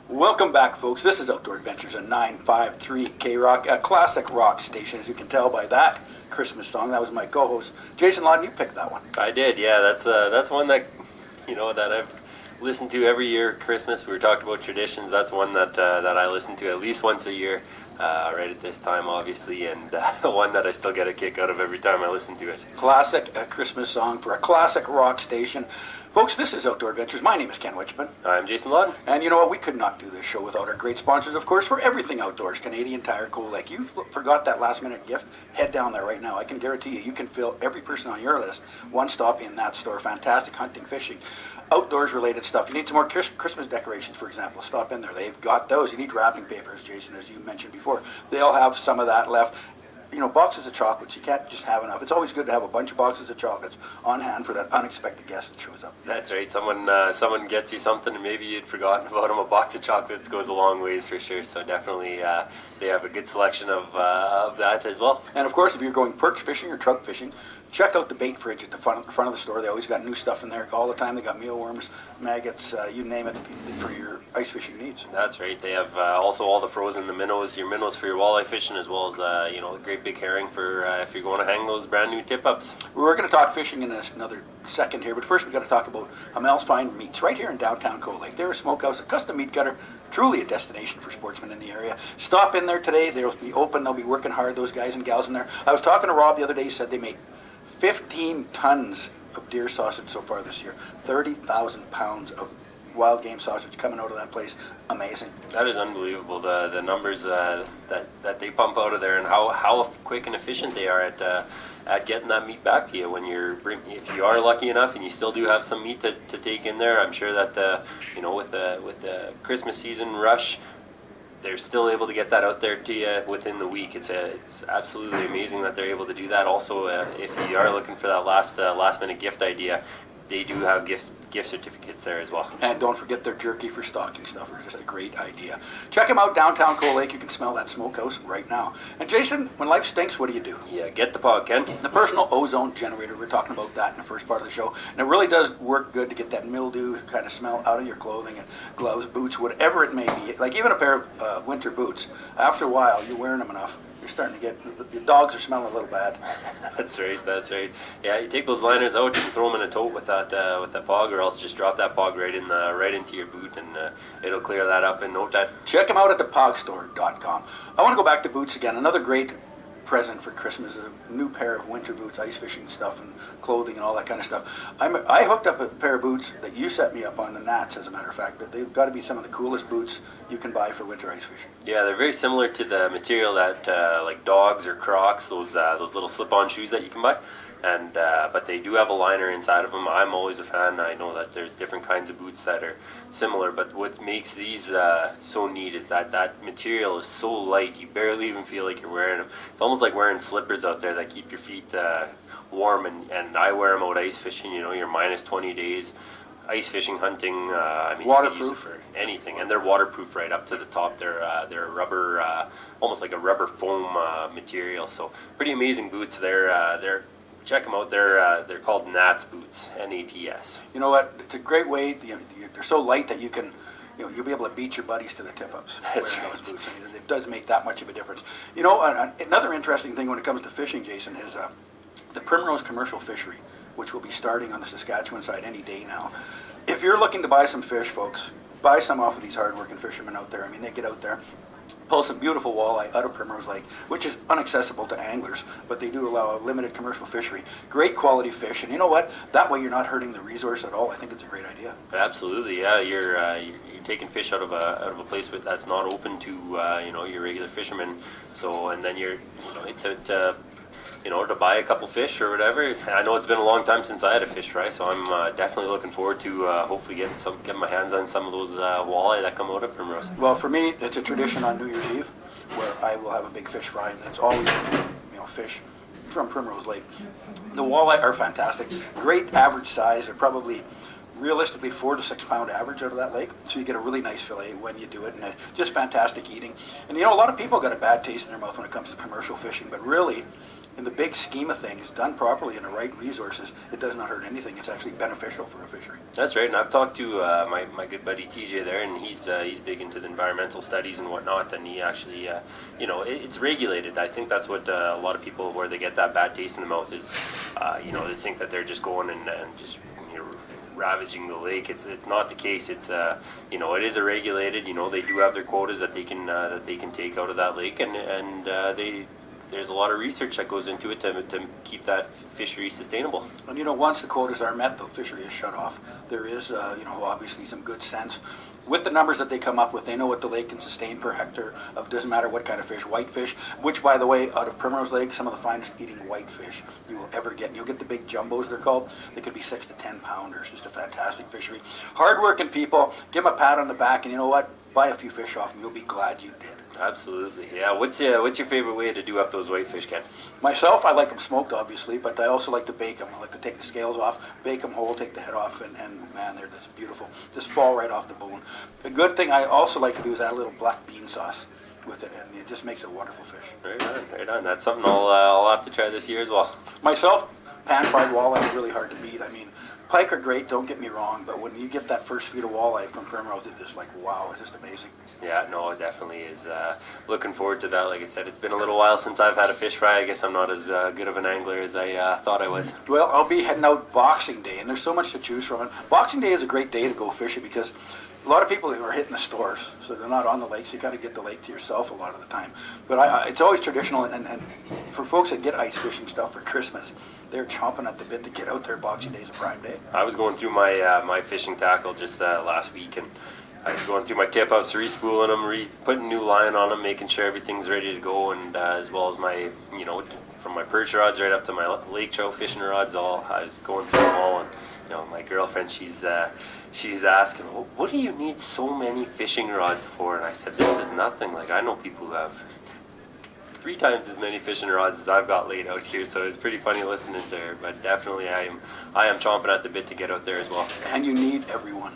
Welcome back, folks. This is Outdoor Adventures on 953 K-Rock, a classic rock station, as you can tell by that Christmas song. That was my co-host, Jason Lawton. You picked that one. I did, yeah. That's one that, that I've listened to every year at Christmas. We were talking about traditions. That's one that I listen to at least once a year, right at this time, obviously, and one that I still get a kick out of every time I listen to it. Classic Christmas song for a classic rock station. Folks, this is Outdoor Adventures. My name is Ken Witchman. I'm Jason Lawton. And you know what? We could not do this show without our great sponsors, of course, for everything outdoors. Canadian Tire, Cold Lake. You forgot that last-minute gift? Head down there right now. I can guarantee you can fill every person on your list one stop in that store. Fantastic hunting, fishing, outdoors-related stuff. You need some more Christmas decorations, for example. Stop in there. They've got those. You need wrapping papers, Jason, as you mentioned before. They'll have some of that left. You know, boxes of chocolates, you can't just have enough. It's always good to have a bunch of boxes of chocolates on hand for that unexpected guest that shows up. That's right. Someone gets you something and maybe you'd forgotten about them. A box of chocolates goes a long ways for sure. So definitely they have a good selection of that as well. And of course, if you're going perch fishing or trout fishing, check out the bait fridge at the front of the store. They always got new stuff in there all the time. They got mealworms, maggots, you name it, for your ice fishing needs. That's right. They have also all the frozen, the minnows, your minnows for your walleye fishing, as well as a great big herring for if you're going to hang those brand new tip-ups. We're going to talk fishing in another second here, but first we've got to talk about Hamel's Fine Meats right here in downtown Cold Lake. They're a smokehouse, a custom meat cutter, truly a destination for sportsmen in the area. Stop in there today. They'll be open. They'll be working hard, those guys and gals in there. I was talking to Rob the other day. He said they made 15 tons of deer sausage so far this year. 30,000 pounds of wild game sausage coming out of that place. Amazing. That is unbelievable. The numbers that they pump out of there, and how quick and efficient they are at getting that meat back to you when if you are lucky enough and you still do have some meat to take in there. I'm sure that with the Christmas season rush, they're still able to get that out there to you within the week. It's absolutely amazing that they're able to do that. Also, if you are looking for that last minute gift idea, they do have gift certificates there as well. And don't forget their jerky for stocking stuffers. Just a great idea. Check them out downtown Cold Lake. You can smell that smokehouse right now. And Jason, when life stinks, what do? Yeah, get the pod, Ken. The personal ozone generator. We're talking about that in the first part of the show. And it really does work good to get that mildew kind of smell out of your clothing and gloves, boots, whatever it may be. Like even a pair of winter boots. After a while, you're wearing them enough, you're starting to get, the dogs are smelling a little bad. That's right. Yeah, you take those liners out and throw them in a tote with that pog, or else just drop that pog right into your boot, and it'll clear that up in no time. Check them out at thepogstore.com. I want to go back to boots again. Another great present for Christmas, a new pair of winter boots, ice fishing stuff and clothing and all that kind of stuff. I hooked up a pair of boots that you set me up on, the Nats, as a matter of fact. They've got to be some of the coolest boots you can buy for winter ice fishing. Yeah, they're very similar to the material that like Dogs or Crocks, those little slip-on shoes that you can buy. And but they do have a liner inside of them. I'm always a fan. I know that there's different kinds of boots that are similar, but what makes these so neat is that material is so light, you barely even feel like you're wearing them. It's almost like wearing slippers out there that keep your feet warm, and I wear them out ice fishing. You're minus 20 days. Ice fishing, hunting, waterproof. You can use it for anything, and they're waterproof right up to the top. They're rubber, almost like a rubber foam material. So pretty amazing boots. They're check them out. They're called Nats boots, N-A-T-S. You know what? It's a great way. They're so light that you can, you'll be able to beat your buddies to the tip-ups wearing those boots. I mean, it does make that much of a difference. Another interesting thing when it comes to fishing, Jason, is the Primrose Commercial Fishery, which will be starting on the Saskatchewan side any day now. If you're looking to buy some fish, folks, buy some off of these hard-working fishermen out there. I mean, they get out there, pull some beautiful walleye out of Primrose Lake, which is inaccessible to anglers, but they do allow a limited commercial fishery. Great quality fish, and you know what? That way you're not hurting the resource at all. I think it's a great idea. Absolutely, yeah. You're taking fish out of a place that's not open to your regular fishermen. So, and then to buy a couple fish or whatever. I know it's been a long time since I had a fish fry, so I'm definitely looking forward to hopefully getting my hands on some of those walleye that come out of Primrose. Well, for me, it's a tradition on New Year's Eve where I will have a big fish fry, and it's always fish from Primrose Lake. The walleye are fantastic. Great average size. They're probably realistically 4 to 6 pound average out of that lake, so you get a really nice fillet when you do it, and just fantastic eating. And a lot of people got a bad taste in their mouth when it comes to commercial fishing, but really, in the big scheme of things, done properly in the right resources, it does not hurt anything. It's actually beneficial for a fishery. That's right, and I've talked to my good buddy TJ there, and he's big into the environmental studies and whatnot, and he actually, it's regulated. I think that's what a lot of people, where they get that bad taste in the mouth is, they think that they're just going and just ravaging the lake. It's not the case. It's it is a regulated. They do have their quotas that they can take out of that lake, and there's a lot of research that goes into it to keep that fishery sustainable. And once the quotas are met, the fishery is shut off. There is obviously some good sense with the numbers that they come up with. They know what the lake can sustain per hectare of, doesn't matter what kind of fish, whitefish, which, by the way, out of Primrose Lake, some of the finest eating whitefish you will ever get. And you'll get the big jumbos, they're called. They could be 6 to 10 pounders. Just a fantastic fishery. Hard-working people. Give them a pat on the back, and you know what? Buy a few fish off them. You'll be glad you did. Absolutely, yeah. What's your favorite way to do up those whitefish, Ken? Myself, I like them smoked, obviously, but I also like to bake them. I like to take the scales off, bake them whole, take the head off, and man, they're just beautiful. Just fall right off the bone. The good thing I also like to do is add a little black bean sauce with it, and it just makes a wonderful fish. Right on. That's something I'll have to try this year as well. Myself, pan-fried walleye is really hard to beat. I mean, pike are great, don't get me wrong, but when you get that first feed of walleye from Primrose, it's just like, wow, it's just amazing. Yeah, no, it definitely is. Looking forward to that. Like I said, it's been a little while since I've had a fish fry. I guess I'm not as good of an angler as I thought I was. Well, I'll be heading out Boxing Day, and there's so much to choose from. Boxing Day is a great day to go fishing because a lot of people are hitting the stores, so they're not on the lake, so you got to get the lake to yourself a lot of the time. But it's always traditional, and for folks that get ice fishing stuff for Christmas, they're chomping at the bit to get out there. Boxing Day is a prime day. I was going through my fishing tackle just last week, and I was going through my tip-ups, respooling them, putting new line on them, making sure everything's ready to go, and as well as my, from my perch rods right up to my lake trout fishing rods, I was going through them all, and my girlfriend, she's asking, well, what do you need so many fishing rods for? And I said, this is nothing. Like, I know people who have 3 times as many fishing rods as I've got laid out here, so it's pretty funny listening to her. But definitely, I am chomping at the bit to get out there as well. And you need everyone.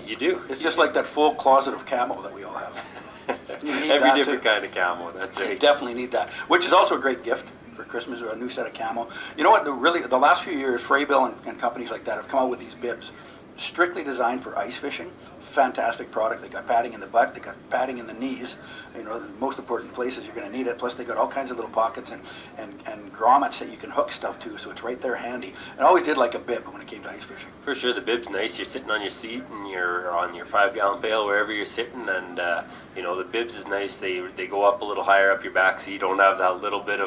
You do. It's just like that full closet of camo that we all have. You need every different kind of camo. That's right. You definitely need that, which is also a great gift for Christmas, or a new set of camo. You know what? The last few years, Freybill and companies like that have come out with these bibs, strictly designed for ice fishing. Fantastic product. They got padding in the butt, they got padding in the knees, the most important places you're going to need it. Plus they got all kinds of little pockets and grommets that you can hook stuff to, so it's right there handy. And I always did like a bib when it came to ice fishing. For sure, the bib's nice. You're sitting on your seat and you're on your 5-gallon pail wherever you're sitting, and the bibs is nice. They go up a little higher up your back, so you don't have that little bit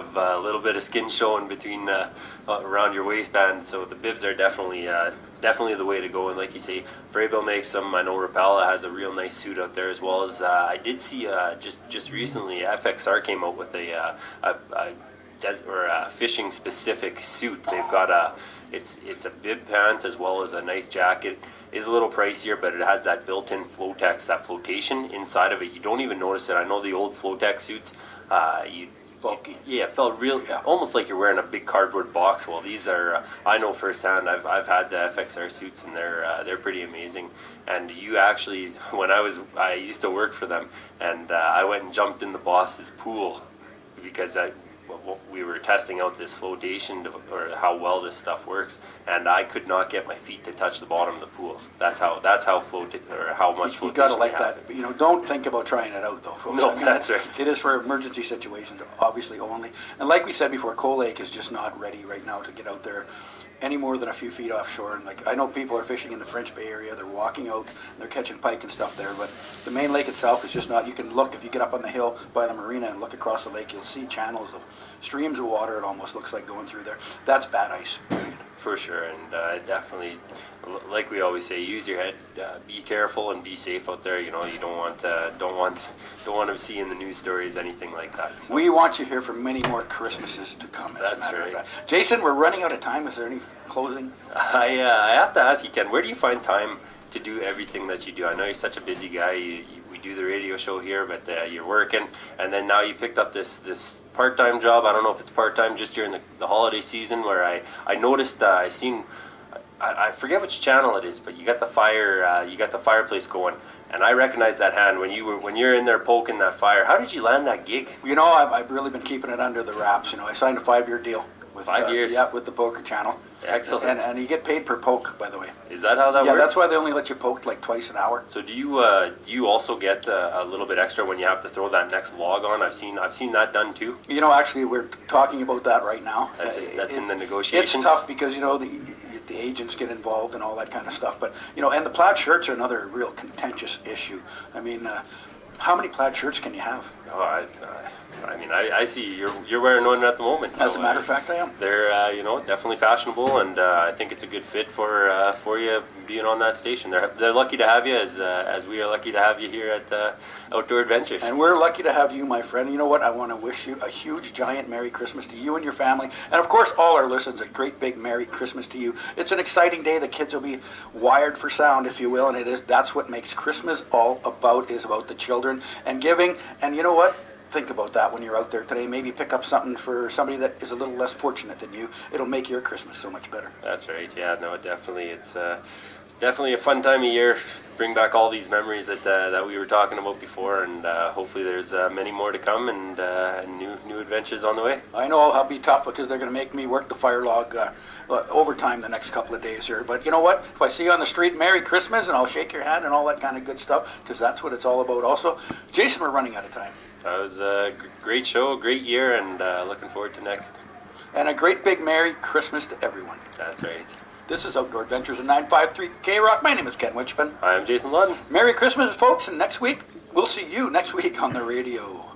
of skin showing between around your waistband. So the bibs are definitely the way to go. And like you say, Freybill makes them. I know Rapala has a real nice suit out there, as well as I did see just recently FXR came out with a fishing specific suit. They've got it's a bib pant as well as a nice jacket. Is a little pricier, but it has that built-in Flotex, that flotation inside of it. You don't even notice it. I know the old Flotex suits, bulky. Yeah, it felt almost like you're wearing a big cardboard box. Well, these are, I know firsthand. I've had the FXR suits, and they're pretty amazing. And you actually, when I used to work for them, and I went and jumped in the boss's pool because we were testing out this flotation or how well this stuff works, and I could not get my feet to touch the bottom of the pool. That's how how much flotation you gotta like that. But, don't think about trying it out though, folks. No, that's right. It is for emergency situations, obviously only. And like we said before, Cold Lake is just not ready right now to get out there any more than a few feet offshore. And like I know people are fishing in the French Bay area, they're walking out, and they're catching pike and stuff there, but the main lake itself is just not. You can look, if you get up on the hill by the marina and look across the lake, you'll see channels of streams of water. It almost looks like going through there. That's bad ice, period. For sure, and definitely, like we always say, use your head, be careful and be safe out there. You don't want to see in the news stories anything like that. So. We want you here for many more Christmases to come. That's right. Jason, we're running out of time. Is there any closing? I have to ask you, Ken, where do you find time to do everything that you do? I know you're such a busy guy. We do the radio show here, but you're working, and then now you picked up this part-time job. I don't know if it's part-time just during the holiday season, where I noticed I seen I forget which channel it is, but you got the fireplace going, And I recognize that hand when you're in there poking that fire. How did you land that gig? You know, I've really been keeping it under the wraps. You know, I signed a 5-year deal with 5 years. Yeah, with the Poker Channel. Excellent. And you get paid per poke, by the way. Is that how that works? Yeah, that's why they only let you poke like twice an hour. So do you also get a little bit extra when you have to throw that next log on? I've seen that done too. You know, actually, we're talking about that right now. That's in the negotiations. It's tough because, you know, the agents get involved and all that kind of stuff. But, you know, and the plaid shirts are another real contentious issue. I mean, how many plaid shirts can you have? Oh, I mean, I see you're wearing one at the moment. As a matter of fact, I am. They're you know, definitely fashionable, and I think it's a good fit for you being on that station. They're lucky to have you, as we are lucky to have you here at Outdoor Adventures. And we're lucky to have you, my friend. You know what? I want to wish you a huge, giant Merry Christmas to you and your family, and of course, all our listeners. A great big Merry Christmas to you. It's an exciting day. The kids will be wired for sound, if you will, and that's what makes Christmas all about. Is about the children and giving. And you know what? Think about that when you're out there today. Maybe pick up something for somebody that is a little less fortunate than you. It'll make your Christmas so much better. That's right. Yeah, no, definitely. It's definitely a fun time of year. Bring back all these memories that we were talking about before, and hopefully there's many more to come, and new adventures on the way. I know I'll be tough because they're going to make me work the fire log overtime the next couple of days here. But you know what? If I see you on the street, Merry Christmas, and I'll shake your hand and all that kind of good stuff, because that's what it's all about also. Jason, we're running out of time. That was a great show, great year, and looking forward to next. And a great big Merry Christmas to everyone. That's right. This is Outdoor Adventures in 953 K-Rock. My name is Ken Witchman. I'm Jason Ludden. Merry Christmas, folks, and next week, we'll see you next week on the radio.